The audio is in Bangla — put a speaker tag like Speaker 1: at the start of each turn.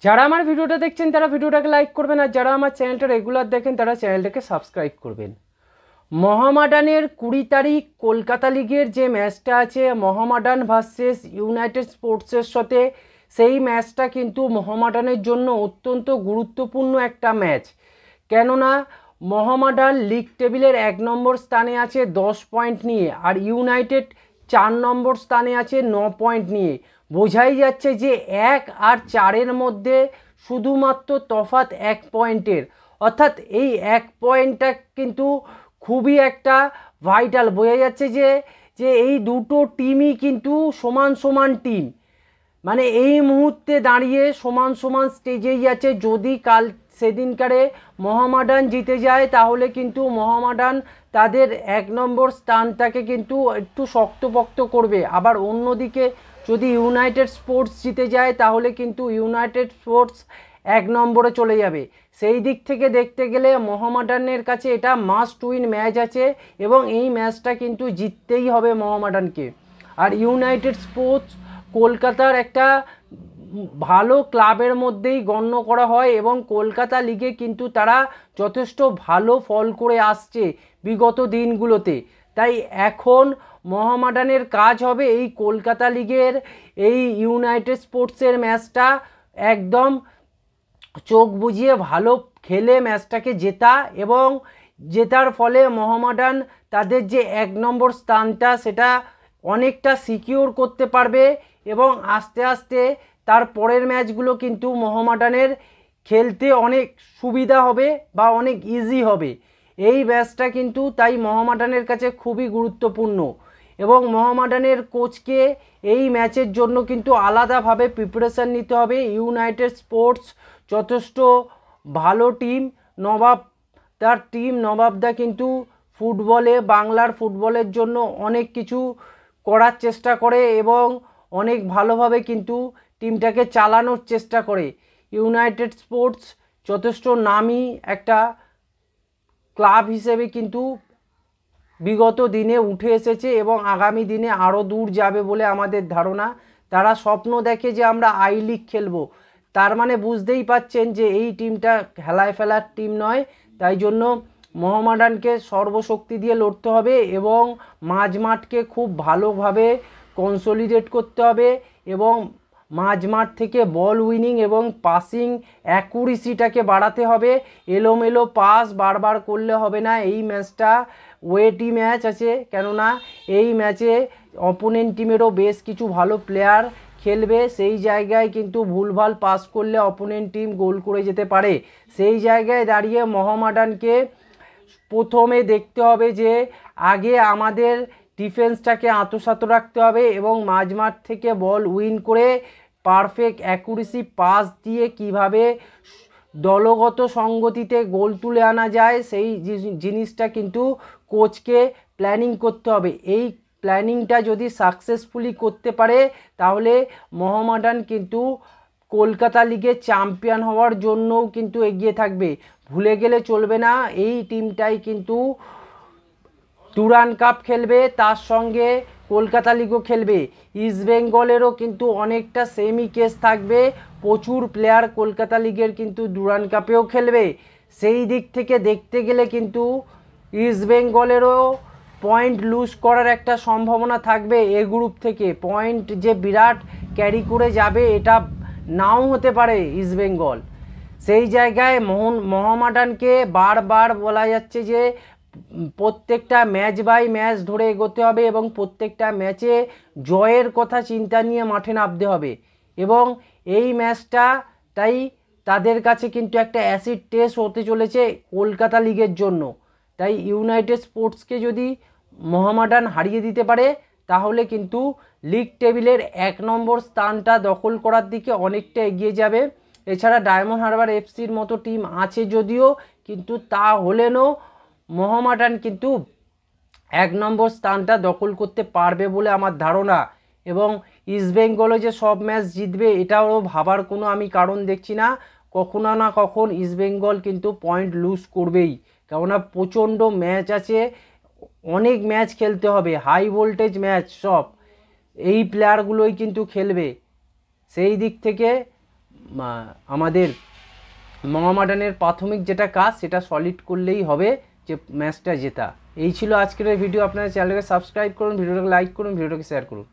Speaker 1: যারা আমার ভিডিওটা দেখছেন তারা ভিডিওটাকে লাইক করবেন, আর যারা আমার চ্যানেলটা রেগুলার দেখেন তারা চ্যানেলটাকে সাবস্ক্রাইব করবেন। মোহামেডানের 20 তারিখ কলকাতা লিগের যে ম্যাচটা আছে মোহামেডান ভার্সেস ইউনাইটেড স্পোর্টসের সাথে, সেই ম্যাচটা কিন্তু মোহামেডানের জন্য অত্যন্ত গুরুত্বপূর্ণ একটা ম্যাচ। কেননা মোহামেডান লিগ টেবিলের 1 নম্বর স্থানে আছে 10 পয়েন্ট নিয়ে, আর ইউনাইটেড 4 নম্বর স্থানে আছে 9 পয়েন্ট নিয়ে। বোঝাই যাচ্ছে যে 1 আর 4-এর মধ্যে শুধুমাত্র তফাৎ 1 পয়েন্টের, অর্থাৎ এই 1 পয়েন্টটা কিন্তু খুবই একটা ভাইটাল। বোঝা যাচ্ছে যে যে এই দুটো টিমই কিন্তু সমান সমান টিম, মানে এই মুহূর্তে দাঁড়িয়ে সমান সমান স্টেজেই আছে। যদি কাল সেদিনকারে মোহামেডান জিতে যায় তাহলে কিন্তু মোহামেডান তাদের 1 নম্বর স্থানটাকে কিন্তু একটু শক্তপোক্ত করবে। আবার অন্যদিকে যদি ইউনাইটেড স্পোর্টস জিতে যায় তাহলে কিন্তু ইউনাইটেড স্পোর্টস 1 নম্বরে চলে যাবে। সেই দিক থেকে দেখতে গেলে মোহামেডানের কাছে এটা মাস্ট উইন ম্যাচ আছে, এবং এই ম্যাচটা কিন্তু জিততেই হবে মোহামেডানকে। আর ইউনাইটেড স্পোর্টস কলকাতার একটা ভালো ক্লাবের মধ্যেই গণ্য করা হয়, এবং কলকাতা লিগে কিন্তু তারা যথেষ্ট ভালো ফল করে আসছে বিগত দিনগুলোতে। তাই এখন মোহামেডানের কাজ হবে এই কলকাতা লিগের এই ইউনাইটেড স্পোর্টসের ম্যাচটা একদম চোখ বুজিয়ে ভালো খেলে ম্যাচটাকে জেতা, এবং জেতার ফলে মোহামেডান তাদের যে 1 নম্বর স্থানটা সেটা অনেকটা সিকিউর করতে পারবে, এবং আস্তে আস্তে তার পরের ম্যাচগুলো কিন্তু মোহামেডানের খেলতে অনেক সুবিধা হবে বা অনেক ইজি হবে। এই ম্যাচটা কিন্তু তাই মোহামেডানের কাছে খুবই গুরুত্বপূর্ণ, এবং মোহামেডানের কোচকে এই ম্যাচের জন্য কিন্তু আলাদাভাবে প্রিপারেশান নিতে হবে। ইউনাইটেড স্পোর্টস যথেষ্ট ভালো টিম, নবাবদা কিন্তু ফুটবলে, বাংলার ফুটবলের জন্য অনেক কিছু করার চেষ্টা করে, এবং অনেক ভালোভাবে কিন্তু টিমটাকে চালানোর চেষ্টা করে। ইউনাইটেড স্পোর্টস যথেষ্ট নামি একটা ক্লাব হিসেবে কিন্তু বিগত দিনে উঠে এসেছে, এবং আগামী দিনে আরও দূর যাবে বলে আমাদের ধারণা। তারা স্বপ্ন দেখে যে আমরা আই লিগ খেলবো, তার মানে বুঝতেই পাচ্ছেন যে এই টিমটা হেলায় ফেলার টিম নয়। তাই জন্য মোহামেডানকে সর্বশক্তি দিয়ে লড়তে হবে, এবং মাঝমাঠকে খুব ভালোভাবে কনসলিডেট করতে হবে, এবং মাঝমাঠ থেকে বল উইনিং এবং পাসিং অ্যাকুরেসিটাকে বাড়াতে হবে। এলোমেলো পাস বারবার করলে হবে না। এই ম্যাচটা ওয়েটি ম্যাচ আছে, কেননা এই ম্যাচে অপোনেন্ট টিমেরও বেশ কিছু ভালো প্লেয়ার খেলবে। সেই জায়গায় কিন্তু ভুলভাল পাস করলে অপোনেন্ট টিম গোল করে যেতে পারে। সেই জায়গায় দাঁড়িয়ে মোহামেডানকে প্রথমে দেখতে হবে যে আগে আমাদের ডিফেন্সটাকে আঁতসাত রাখতে হবে, এবং মাঝমাঠ থেকে বল উইন করে পারফেক্ট অ্যাকুরেসি পাস দিয়ে কিভাবে দলগত সঙ্গতিতে গোল তুলে আনা যায় সেই জিনিসটা কিন্তু কোচকে প্ল্যানিং করতে হবে। এই প্ল্যানিংটা যদি সাকসেসফুলি করতে পারে তাহলে মোহামেডান কিন্তু কলকাতা লিগে চ্যাম্পিয়ন হওয়ার জন্যও কিন্তু এগিয়ে থাকবে। ভুলে গেলে চলবে না, এই টিমটাই কিন্তু ডুরান্ড কাপ খেলবে, তার সঙ্গে কলকাতা লিগও খেলবে। ইস্ট বেঙ্গলেরও কিন্তু অনেকটা সেমই কেস থাকবে, প্রচুর প্লেয়ার কলকাতা লিগের কিন্তু ডুরান্ড কাপেও খেলবে। সেই দিক থেকে দেখতে গেলে কিন্তু ইস্ট বেঙ্গলেরও পয়েন্ট লুজ করার একটা সম্ভাবনা থাকবে। এ গ্রুপ থেকে পয়েন্ট যে বিরাট ক্যারি করে যাবে এটা নাও হতে পারে ইস্ট বেঙ্গল। সেই জায়গায় মোহামেডানকে বারবার বলা যাচ্ছে যে প্রত্যেকটা ম্যাচ বাই ম্যাচ ধরে এগোতে হবে, এবং প্রত্যেকটা ম্যাচে জয়ের কথা চিন্তা নিয়ে মাঠে নামতে হবে। এবং এই ম্যাচটা তাই তাদের কাছে কিন্তু একটা অ্যাসিড টেস্ট হতে চলেছে কলকাতা লিগের জন্য। তাই ইউনাইটেড স্পোর্টসকে যদি মোহামেডান হারিয়ে দিতে পারে তাহলে কিন্তু লিগ টেবিলের 1 নম্বর স্থানটা দখল করার দিকে অনেকটা এগিয়ে যাবে। এছাড়া ডায়মন্ড হারবার এফসির মতো টিম আছে যদিও, কিন্তু তা হলেও মোহামেডান কিন্তু 1 নম্বর স্থানটা দখল করতে পারবে বলে আমার ধারণা। এবং ইস্ট বেঙ্গলও যে সব ম্যাচ জিতবে এটাও ভাবার কোনো আমি কারণ দেখছি না। কখনো না কখন ইস্ট বেঙ্গল কিন্তু পয়েন্ট লুজ করবেই, কেননা প্রচণ্ড ম্যাচ আছে, অনেক ম্যাচ খেলতে হবে, হাই ভোল্টেজ ম্যাচ সব এই প্লেয়ারগুলোই কিন্তু খেলবে। সেই দিক থেকে আমাদের মোহামেডানের প্রাথমিক যেটা কাজ সেটা সলিড করলেই হবে যে ম্যাচটা জেতা। এই ছিল আজকের ভিডিও। আপনারা চ্যানেলকে সাবস্ক্রাইব করুন, ভিডিওটাকে লাইক করুন, ভিডিওটাকে শেয়ার করুন।